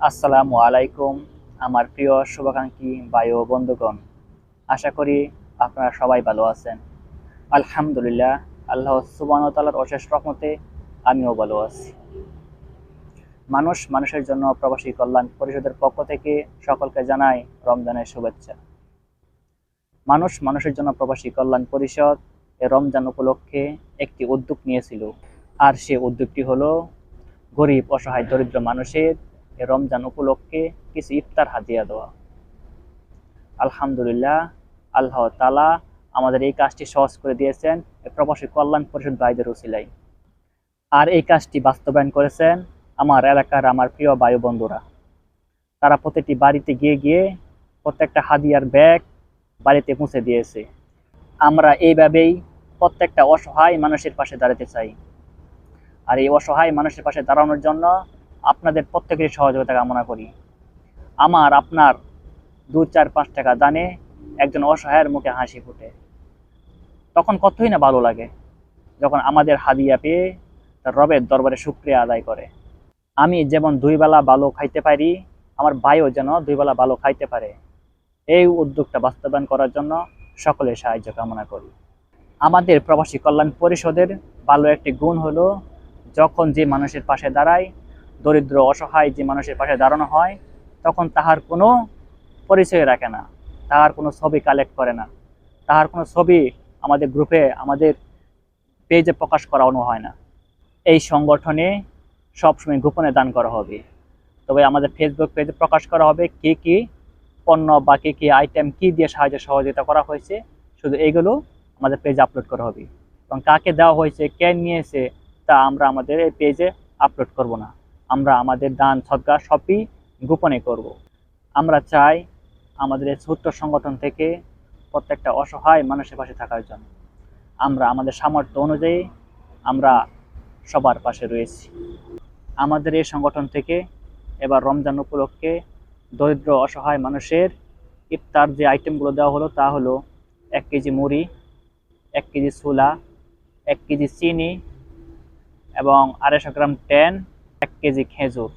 আসসালামু আলাইকুম আমার প্রিয় শুভাকাঙ্ক্ষী ভাই ও বন্ধুগণ। আশা করি আপনারা সবাই ভালো আছেন। আলহামদুলিল্লাহ, আল্লাহ সুবহানাহু ওয়া তাআলার অশেষ রহমতে আমিও ভালো আছি। মানুষের জন্য প্রবাসী কল্যাণ পরিষদের পক্ষ থেকে সকলকে জানাই রমজানের শুভেচ্ছা। মানুষের জন্য প্রবাসী কল্যাণ পরিষদ এই রমজান উপলক্ষে একটি উদ্যোগ নিয়েছিল। আর সে উদ্যোগটি হলো গরিব অসহায় দরিদ্র মানুষের এই রমজান উপলক্ষে কিছু ইফতার হাদিয়া দেওয়া। আলহামদুলিল্লাহ, আল্লাহ তাআলা আমাদের এই কাজটি সহজ করে দিয়েছেন এই প্রবাসী কল্যাণ পরিষদ ভাইদের উসিলায়। আর এই কাজটি বাস্তবায়ন করেছেন আমার এলাকার আমার প্রিয় ভাই বন্ধুরা। তারা প্রতিটি বাড়িতে গিয়ে গিয়ে প্রত্যেকটা হাদিয়ার ব্যাগ বাড়িতে পৌঁছে দিয়েছে। আমরা এইভাবেই প্রত্যেকটা অসহায় মানুষের পাশে দাঁড়াতে চাই। আর এই অসহায় মানুষের পাশে দাঁড়ানোর জন্য আপনাদের প্রত্যেকের সহযোগিতা কামনা করি। আপনার 2, 4, 5 টাকা দানে একজন অসহায়ের মুখে হাসি ফুটে, তখন কতই না ভালো লাগে যখন আমাদের হাদিয়া পেয়ে তার রবের দরবারে শুকরিয়া আদায় করে। আমি যেমন 2 বেলা ভালো খাইতে পারি, আমার ভাইও যেন 2 বেলা ভালো খাইতে পারে। এই উদ্যোগটা বাস্তবায়ন করার জন্য সকলের সাহায্য কামনা করি। আমাদের প্রবাসী কল্যাণ পরিষদের ভালো একটি গুণ হলো, যখন যে মানুষের পাশে দাঁড়ায়, দরিদ্র অসহায় যে মানুষের পাশে দাঁড়ানো হয়, তখন তাহার কোনো পরিচয় রাখে না, তাহার কোনো ছবি কালেক্ট করে না, তাহার কোনো ছবি আমাদের গ্রুপে আমাদের পেজে প্রকাশ করানো হয় না। এই সংগঠনে সবসময় গোপনে দান করা হবে, তবে আমাদের ফেসবুক পেজে প্রকাশ করা হবে কি কি পণ্য বা কি কি আইটেম কি দিয়ে সহযোগিতা করা হয়েছে। শুধু এইগুলো আমাদের পেজে আপলোড করা হবে, এবং কাকে দেওয়া হয়েছে কে নিয়েছে তা আমরা আমাদের এই পেজে আপলোড করব না। আমরা আমাদের দান সদকা সবই গোপনে করব। আমরা চাই আমাদের এই ছোট্ট সংগঠন থেকে প্রত্যেকটা অসহায় মানুষের পাশে থাকার জন্য। আমরা আমাদের সামর্থ্য অনুযায়ী আমরা সবার পাশে রয়েছি। আমাদের এই সংগঠন থেকে এবার রমজান উপলক্ষে দরিদ্র অসহায় মানুষের ইফতার যে আইটেমগুলো দেওয়া হলো তা হলো 1 কেজি মুড়ি, 1 কেজি ছোলা, 1 কেজি চিনি এবং 250 গ্রাম টেন, 1 কেজি খেজুর।